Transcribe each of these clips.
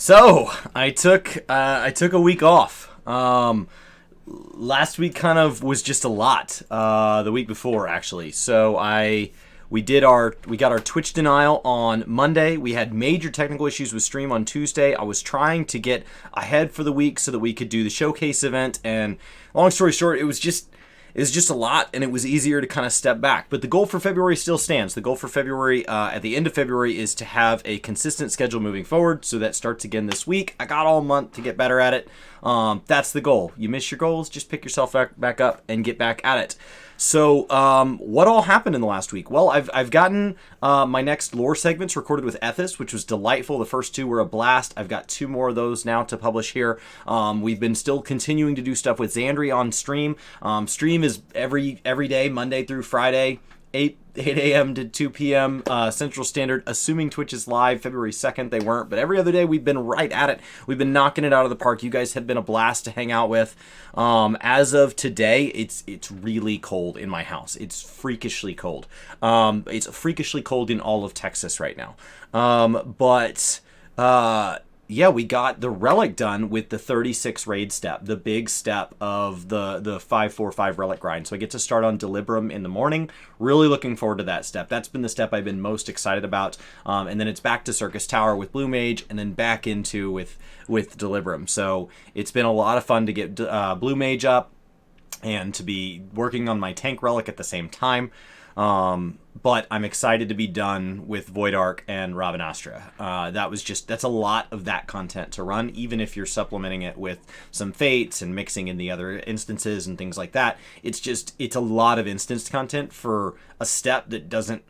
So I took a week off. Last week kind of was just a lot. The week before actually. We got our Twitch denial on Monday. We had major technical issues with stream on Tuesday. I was trying to get ahead for the week so that we could do the showcase event. And long story short, it was just a lot, and it was easier to kind of step back. But the goal for February still stands. The goal for February, at the end of February, is to have a consistent schedule moving forward. So that starts again this week. I got all month to get better at it. That's the goal. You miss your goals, just pick yourself back up and get back at it. So what all happened in the last week? Well, I've gotten my next lore segments recorded with Ethis, which was delightful. The first two were a blast. I've got two more of those now to publish here. We've been still continuing to do stuff with Xandri on stream. Stream is every day, Monday through Friday, 8 a.m. to 2 p.m. Central Standard, assuming Twitch is live. February 2nd, they weren't. But every other day, we've been right at it. We've been knocking it out of the park. You guys have been a blast to hang out with. As of today, it's really cold in my house. It's freakishly cold. It's freakishly cold in all of Texas right now. Yeah, we got the relic done with the 36 raid step, the big step of the 545 relic grind. So I get to start on Delibram in the morning. Really looking forward to that step. That's been the step I've been most excited about. And then it's back to Circus Tower with Blue Mage, and then back into with Delibram. So it's been a lot of fun to get Blue Mage up and to be working on my tank relic at the same time. But I'm excited to be done with Void Ark and Ravenastra. That's a lot of that content to run, even if you're supplementing it with some fates and mixing in the other instances and things like that. It's a lot of instanced content for a step that doesn't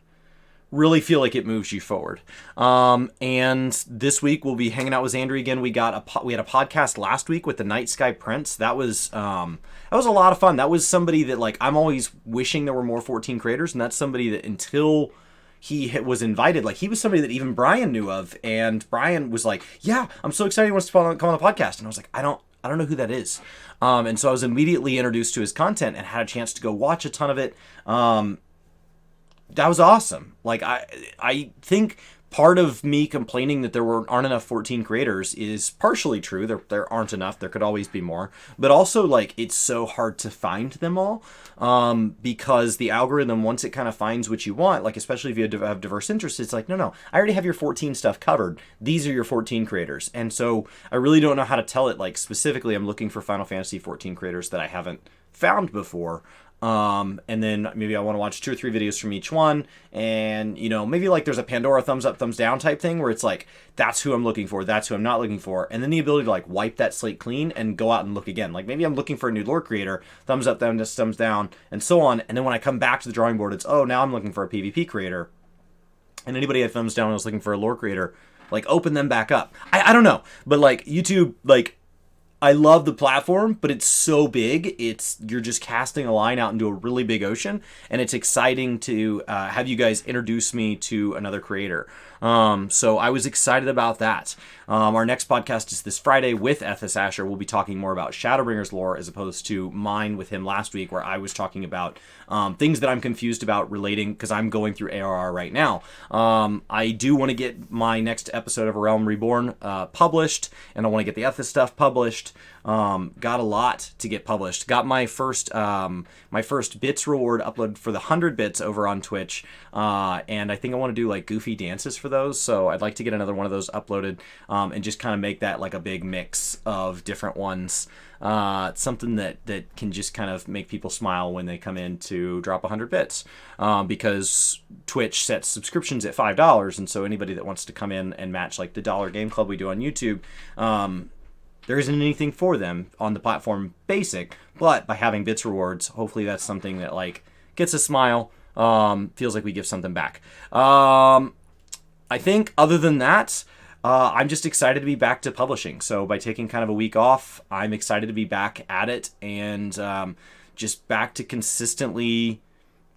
really feel like it moves you forward. And this week we'll be hanging out with Xandri again. We had a podcast last week with the Night Sky Prince. That was a lot of fun. That was somebody that, like, I'm always wishing there were more 14 creators, and that's somebody that until he was invited, like, he was somebody that even Brian knew of, and Brian was like, yeah, I'm so excited he wants to come on the podcast. And I was like, I don't know who that is. And so I was immediately introduced to his content and had a chance to go watch a ton of it. That was awesome. Like, I think part of me complaining that aren't enough 14 creators is partially true. There aren't enough. There could always be more. But also, like, it's so hard to find them all because the algorithm, once it kind of finds what you want, like, especially if you have diverse interests, it's like, no, I already have your 14 stuff covered. These are your 14 creators. And so I really don't know how to tell it. Like, specifically, I'm looking for Final Fantasy 14 creators that I haven't found before. And then maybe I want to watch 2 or 3 videos from each one, and, you know, maybe like there's a Pandora thumbs up, thumbs down type thing where it's like, that's who I'm looking for, that's who I'm not looking for, and then the ability to, like, wipe that slate clean and go out and look again. Like, maybe I'm looking for a new lore creator, thumbs up, thumbs down, and so on, and then when I come back to the drawing board, it's, oh, now I'm looking for a PvP creator, and anybody had thumbs down and was looking for a lore creator, like, open them back up. I don't know, but, like, YouTube, like, I love the platform, but it's so big. You're just casting a line out into a really big ocean, and it's exciting to have you guys introduce me to another creator. So I was excited about that. Our next podcast is this Friday with Ethis Asher. We'll be talking more about Shadowbringers lore as opposed to mine with him last week, where I was talking about things that I'm confused about relating, because I'm going through ARR right now. I do want to get my next episode of A Realm Reborn published, and I want to get the Ethis stuff published. Got a lot to get published. Got my first bits reward uploaded for the 100 bits over on Twitch, and I think I want to do, like, goofy dances for those, so I'd like to get another one of those uploaded, and just kind of make that like a big mix of different ones. Something that can just kind of make people smile when they come in to drop 100 bits, because Twitch sets subscriptions at $5, and so anybody that wants to come in and match, like, the Dollar Game Club we do on YouTube, there isn't anything for them on the platform basic, but by having bits rewards, hopefully that's something that, like, gets a smile, feels like we give something back. I think other than that, I'm just excited to be back to publishing. So by taking kind of a week off, I'm excited to be back at it, and just back to consistently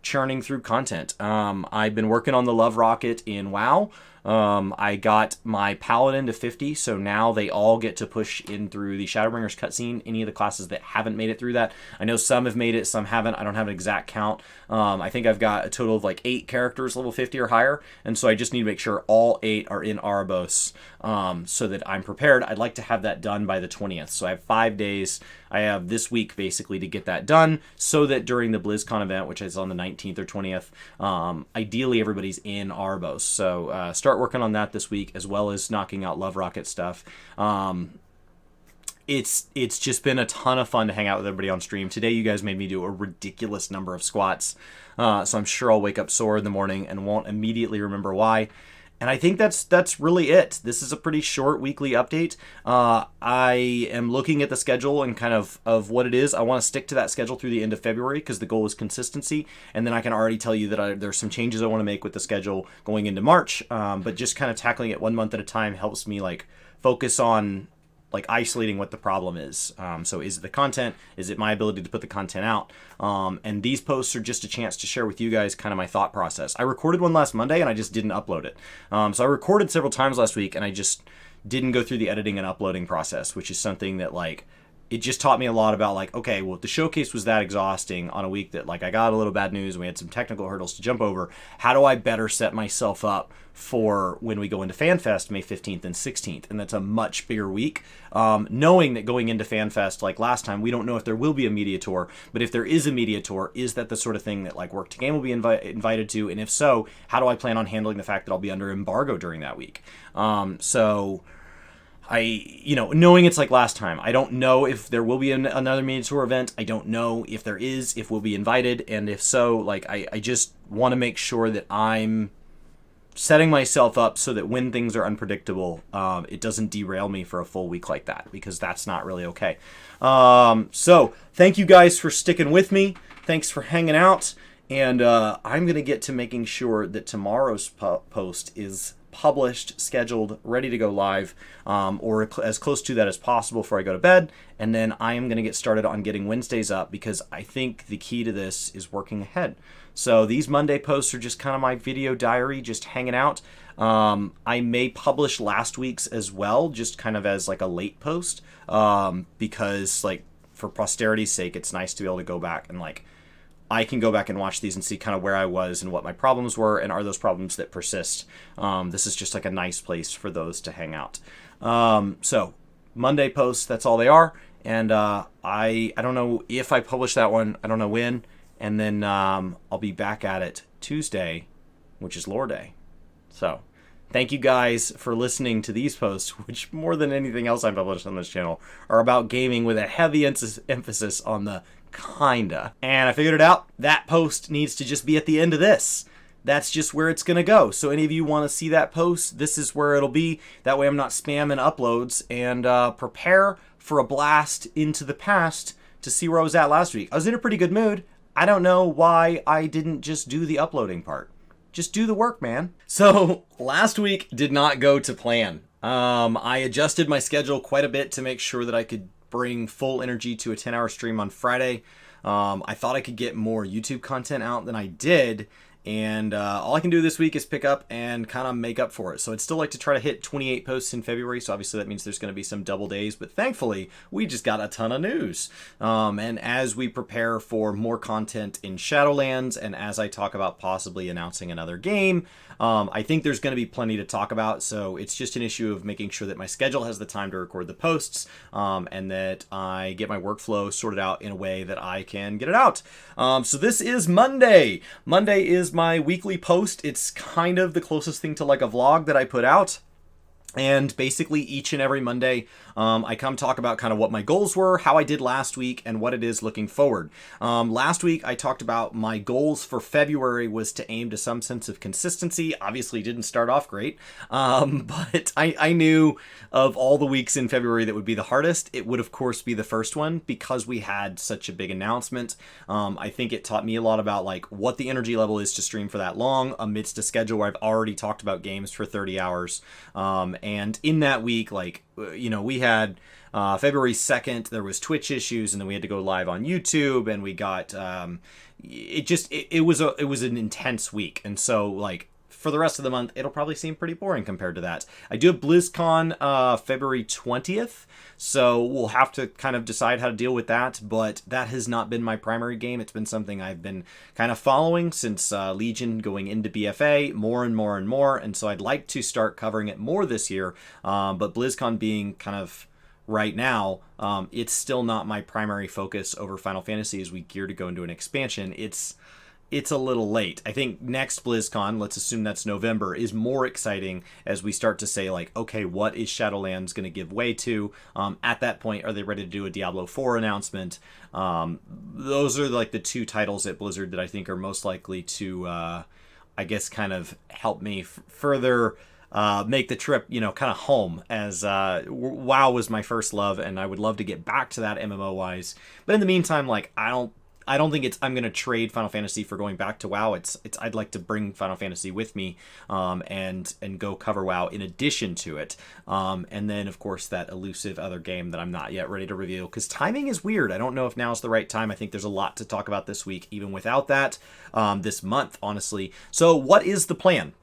churning through content. I've been working on the Love Rocket in WoW. I got my Paladin to 50, so now they all get to push in through the Shadowbringers cutscene. Any of the classes that haven't made it through that, I know some have made it, some haven't. I don't have an exact count. I think I've got a total of like 8 characters level 50 or higher, and so I just need to make sure all 8 are in Arabos, so that I'm prepared. I'd like to have that done by the 20th, so I have 5 days. I have this week basically to get that done, so that during the BlizzCon event, which is on the 19th or 20th, ideally everybody's in Arabos. So start working on that this week, as well as knocking out Love Rocket stuff. It's just been a ton of fun to hang out with everybody on stream. Today you guys made me do a ridiculous number of squats, so I'm sure I'll wake up sore in the morning and won't immediately remember why. And I think that's really it. This is a pretty short weekly update. I am looking at the schedule and kind of what it is. I want to stick to that schedule through the end of February because the goal is consistency. And then I can already tell you that there's some changes I want to make with the schedule going into March. But just kind of tackling it 1 month at a time helps me like focus on like isolating what the problem is. So is it the content? Is it my ability to put the content out? And these posts are just a chance to share with you guys kind of my thought process. I recorded one last Monday and I just didn't upload it. So I recorded several times last week and I just didn't go through the editing and uploading process, which is something that like, it just taught me a lot about like, okay, well, the showcase was that exhausting on a week that like I got a little bad news and we had some technical hurdles to jump over. How do I better set myself up for when we go into FanFest May 15th and 16th? And that's a much bigger week. Knowing that going into FanFest, like last time, we don't know if there will be a media tour, but if there is a media tour, is that the sort of thing that like Work to Game will be invited to? And if so, how do I plan on handling the fact that I'll be under embargo during that week? Knowing it's like last time, I don't know if there will be another media tour event. I don't know if there is, if we'll be invited. And if so, like, I just want to make sure that I'm setting myself up so that when things are unpredictable, it doesn't derail me for a full week like that, because that's not really okay. So thank you guys for sticking with me. Thanks for hanging out. And I'm going to get to making sure that tomorrow's post is published, scheduled, ready to go live, or as close to that as possible before I go to bed. And then I am going to get started on getting Wednesdays up, because I think the key to this is working ahead. So these Monday posts are just kind of my video diary, just hanging out. I may publish last week's as well, just kind of as like a late post, because like for posterity's sake, it's nice to be able to go back and like, I can go back and watch these and see kind of where I was and what my problems were, and are those problems that persist. This is just like a nice place for those to hang out. So Monday posts, that's all they are. And I don't know if I publish that one. I don't know when. And then I'll be back at it Tuesday, which is Lore Day. So thank you guys for listening to these posts, which more than anything else I published on this channel are about gaming with a heavy emphasis on the kinda. And I figured it out. That post needs to just be at the end of this. That's just where it's going to go. So any of you want to see that post, this is where it'll be. That way I'm not spamming uploads. And prepare for a blast into the past to see where I was at last week. I was in a pretty good mood. I don't know why I didn't just do the uploading part. Just do the work, man. So last week did not go to plan. I adjusted my schedule quite a bit to make sure that I could bring full energy to a 10-hour stream on Friday. I thought I could get more YouTube content out than I did, and all I can do this week is pick up and kind of make up for it. So I'd still like to try to hit 28 posts in February, so obviously that means there's going to be some double days, but thankfully we just got a ton of news. And as we prepare for more content in Shadowlands, and as I talk about possibly announcing another game, I think there's going to be plenty to talk about, so it's just an issue of making sure that my schedule has the time to record the posts, and that I get my workflow sorted out in a way that I can get it out. So this is Monday. Monday is my weekly post. It's kind of the closest thing to like a vlog that I put out. And basically each and every Monday, I come talk about kind of what my goals were, how I did last week, and what it is looking forward. Last week, I talked about my goals for February was to aim to some sense of consistency. Obviously, didn't start off great, but I knew of all the weeks in February that would be the hardest, it would, of course, be the first one because we had such a big announcement. I think it taught me a lot about like what the energy level is to stream for that long amidst a schedule where I've already talked about games for 30 hours. And in that week, like, you know, we had February 2nd, there was Twitch issues, and then we had to go live on YouTube, and we got, it was an intense week. And so, like, for the rest of the month, it'll probably seem pretty boring compared to that. I do have BlizzCon February 20th, so we'll have to kind of decide how to deal with that, but that has not been my primary game. It's been something I've been kind of following since Legion going into BFA more and more and more, and so I'd like to start covering it more this year, but BlizzCon being kind of right now, it's still not my primary focus over Final Fantasy as we gear to go into an expansion. It's a little late. I think next BlizzCon, let's assume that's November, is more exciting as we start to say, like, okay, what is Shadowlands going to give way to? At that point, are they ready to do a Diablo 4 announcement? Those are like the two titles at Blizzard that I think are most likely to, I guess, kind of help me further make the trip, kind of home, as WoW was my first love, and I would love to get back to that MMO-wise. But in the meantime, like, I don't think I'm going to trade Final Fantasy for going back to WoW. I'd like to bring Final Fantasy with me, and go cover WoW in addition to it. And then, of course, that elusive other game that I'm not yet ready to reveal, because timing is weird. I don't know if now's the right time. I think there's a lot to talk about this week, even without that, this month, honestly. So what is the plan?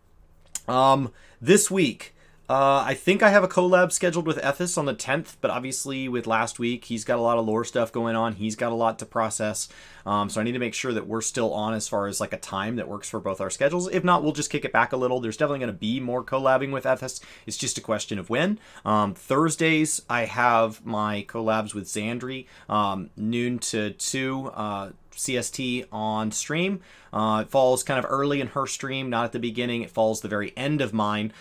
This week, I think I have a collab scheduled with Ethos on the 10th, but obviously with last week, he's got a lot of lore stuff going on. He's got a lot to process. So I need to make sure that we're still on as far as like a time that works for both our schedules. If not, we'll just kick it back a little. There's definitely going to be more collabing with Ethos. It's just a question of when. Thursdays, I have my collabs with Xandri, noon to 2, CST on stream. It falls kind of early in her stream, not at the beginning. It falls the very end of mine.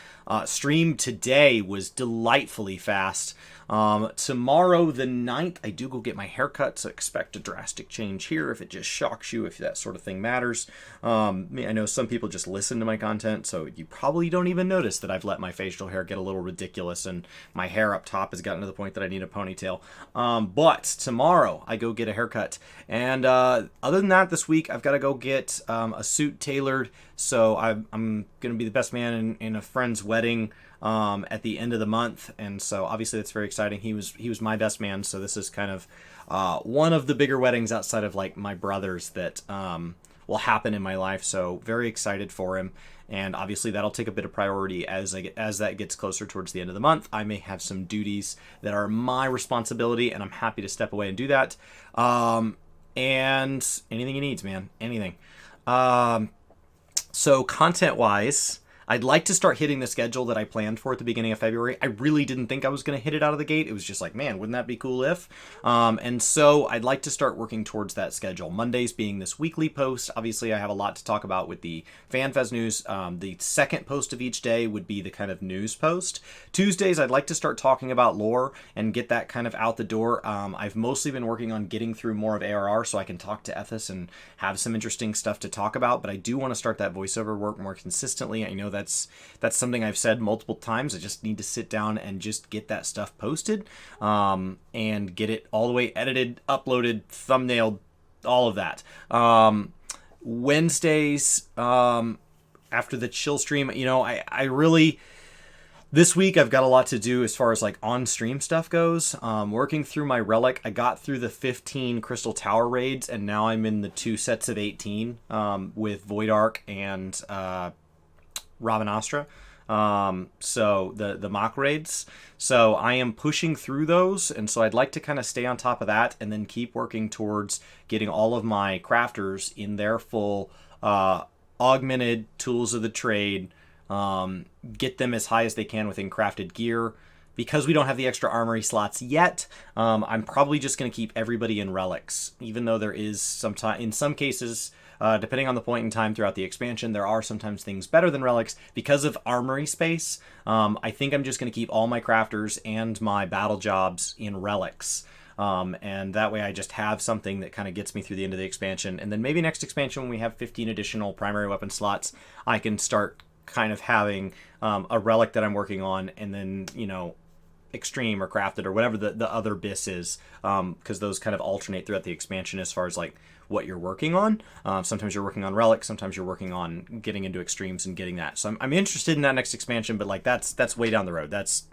Stream today was delightfly fast. Tomorrow, the 9th, I do go get my haircut, so expect a drastic change here if it just shocks you, if that sort of thing matters. I know some people just listen to my content, so you probably don't even notice that I've let my facial hair get a little ridiculous, and my hair up top has gotten to the point that I need a ponytail. But tomorrow, I go get a haircut. And other than that, this week, I've got to go get a suit tailored, so I'm going to be the best man in a friend's wedding at the end of the month, and so obviously that's very exciting. He was my best man, so this is kind of one of the bigger weddings outside of like my brother's that will happen in my life, so very excited for him. And obviously that'll take a bit of priority as that gets closer towards the end of the month. I may have some duties that are my responsibility, and I'm happy to step away and do that. And anything he needs, man, anything. So content-wise, I'd like to start hitting the schedule that I planned for at the beginning of February. I really didn't think I was going to hit it out of the gate. It was just like, man, wouldn't that be cool if? And so I'd like to start working towards that schedule. Mondays being this weekly post. Obviously, I have a lot to talk about with the FanFest news. The second post of each day would be the kind of news post. Tuesdays, I'd like to start talking about lore and get that kind of out the door. I've mostly been working on getting through more of ARR so I can talk to Ethos and have some interesting stuff to talk about, but I do want to start that voiceover work more consistently. I know that's something I've said multiple times. I just need to sit down and just get that stuff posted, and get it all the way edited, uploaded, thumbnailed, all of that. Wednesdays, after the chill stream, I really... This week, I've got a lot to do as far as like on-stream stuff goes. Working through my relic, I got through the 15 Crystal Tower raids, and now I'm in the 2 sets of 18 with Void Ark and Ravenastra. So the mock raids. So I am pushing through those, and so I'd like to kind of stay on top of that and then keep working towards getting all of my crafters in their full augmented tools of the trade. Get them as high as they can within crafted gear. Because we don't have the extra armory slots yet, I'm probably just going to keep everybody in relics, even though there is in some cases, depending on the point in time throughout the expansion, there are sometimes things better than relics. Because of armory space, I think I'm just going to keep all my crafters and my battle jobs in relics. And that way I just have something that kind of gets me through the end of the expansion. And then maybe next expansion, when we have 15 additional primary weapon slots, I can start kind of having a relic that I'm working on, and then, extreme or crafted or whatever the other bis is, because those kind of alternate throughout the expansion as far as like what you're working on. Sometimes you're working on relics, sometimes you're working on getting into extremes and getting that. So I'm interested in that next expansion, but like that's way down the road. That's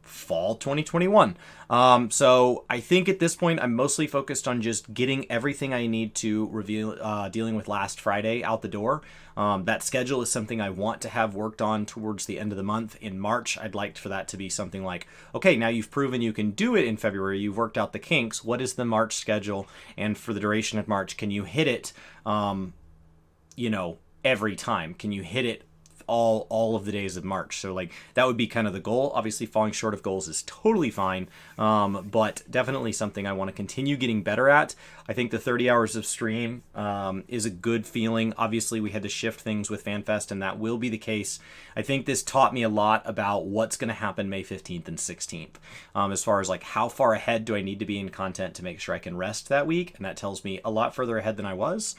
fall 2021. So I think at this point I'm mostly focused on just getting everything I need to reveal, dealing with last Friday out the door. That schedule is something I want to have worked on towards the end of the month. In March, I'd like for that to be something like, okay, now you've proven you can do it in February, you've worked out the kinks, what is the March schedule? And for the duration of March, can you hit it, every time? Can you hit it all of the days of March? So like that would be kind of the goal. Obviously falling short of goals is totally fine, but definitely something I want to continue getting better at. I think the 30 hours of stream is a good feeling. Obviously we had to shift things with FanFest, and that will be the case. I think this taught me a lot about what's going to happen May 15th and 16th, as far as like how far ahead do I need to be in content to make sure I can rest that week, and that tells me a lot further ahead than I was.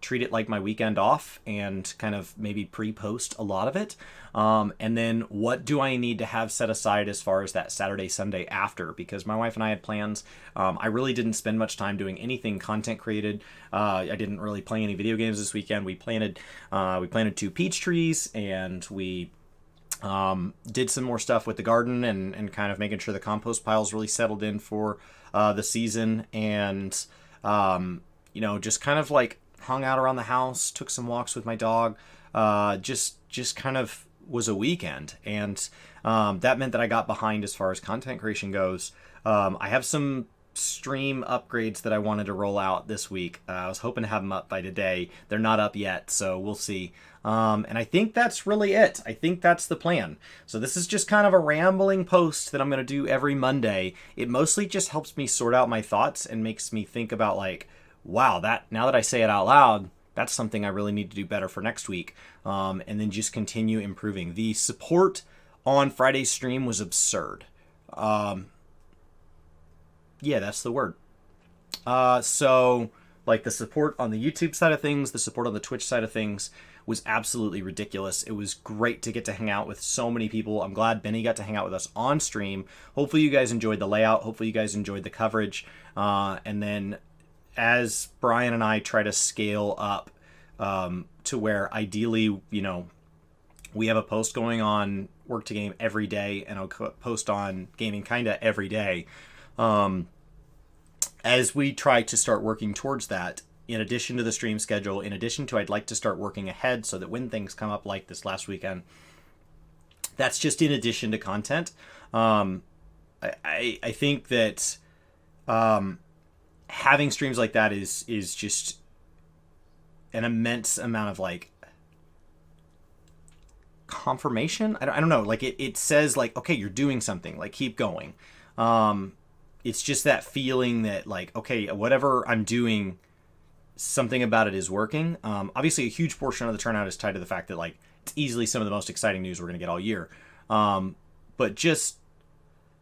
Treat it like my weekend off and kind of maybe pre-post a lot of it. And then what do I need to have set aside as far as that Saturday, Sunday after? Because my wife and I had plans. I really didn't spend much time doing anything content created. I didn't really play any video games this weekend. We planted 2 peach trees, and we did some more stuff with the garden and kind of making sure the compost piles really settled in for the season. And just kind of like hung out around the house, took some walks with my dog, just kind of was a weekend. And that meant that I got behind as far as content creation goes. I have some stream upgrades that I wanted to roll out this week. I was hoping to have them up by today. They're not up yet, so we'll see. And I think that's really it. I think that's the plan. So this is just kind of a rambling post that I'm going to do every Monday. It mostly just helps me sort out my thoughts and makes me think about like, wow, that now that I say it out loud, that's something I really need to do better for next week. And then just continue improving. The support on Friday's stream was absurd. Yeah, that's the word. So like the support on the YouTube side of things, the support on the Twitch side of things was absolutely ridiculous. It was great to get to hang out with so many people. I'm glad Benny got to hang out with us on stream. Hopefully you guys enjoyed the layout. Hopefully you guys enjoyed the coverage. And then as Brian and I try to scale up to where ideally, we have a post going on Work to Game every day, and I'll post on Gaming Kinda every day. As we try to start working towards that, in addition to the stream schedule, in addition to I'd like to start working ahead so that when things come up like this last weekend, that's just in addition to content. I think that having streams like that is just an immense amount of like confirmation. I don't know. Like it says like, okay, you're doing something, like keep going. It's just that feeling that like, okay, whatever I'm doing, something about it is working. Obviously a huge portion of the turnout is tied to the fact that like it's easily some of the most exciting news we're going to get all year. But just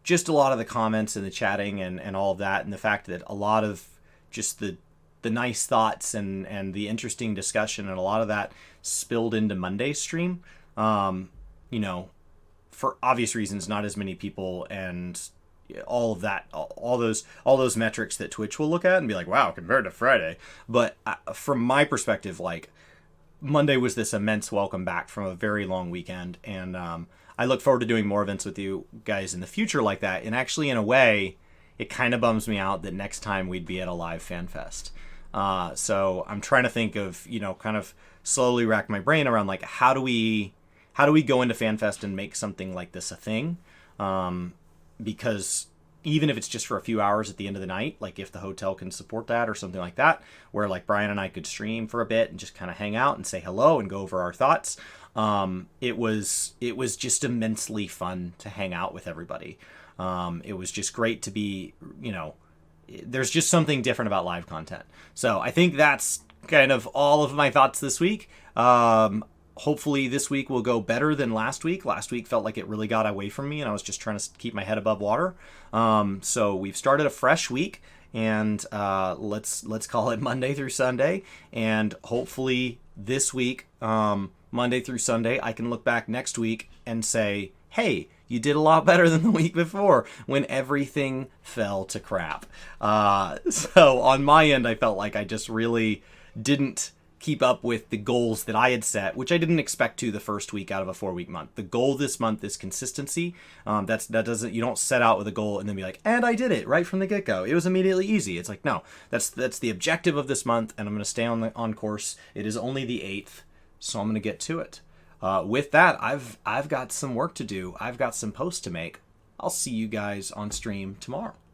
a lot of the comments and the chatting and all of that, and the fact that a lot of just the nice thoughts and the interesting discussion and a lot of that spilled into Monday's stream. For obvious reasons, not as many people and all of that, all those metrics that Twitch will look at and be like, wow, compared to Friday. But from my perspective, like Monday was this immense welcome back from a very long weekend. And I look forward to doing more events with you guys in the future like that. And actually, in a way, it kind of bums me out that next time we'd be at a live FanFest. So I'm trying to think of, kind of slowly rack my brain around like, how do we go into FanFest and make something like this a thing? Because even if it's just for a few hours at the end of the night, like if the hotel can support that or something like that, where like Brian and I could stream for a bit and just kind of hang out and say hello and go over our thoughts. It was just immensely fun to hang out with everybody. It was just great to be, there's just something different about live content. So I think that's kind of all of my thoughts this week. Hopefully this week will go better than last week. Last week felt like it really got away from me and I was just trying to keep my head above water. So we've started a fresh week, and let's call it Monday through Sunday. And hopefully this week, Monday through Sunday, I can look back next week and say, hey, you did a lot better than the week before when everything fell to crap. So on my end, I felt like I just really didn't keep up with the goals that I had set, which I didn't expect to the first week out of a 4-week month. The goal this month is consistency. You don't set out with a goal and then be like, and I did it right from the get-go. It was immediately easy. It's like, no, that's the objective of this month, and I'm going to stay on course. It is only the 8th, so I'm going to get to it. With that, I've got some work to do. I've got some posts to make. I'll see you guys on stream tomorrow.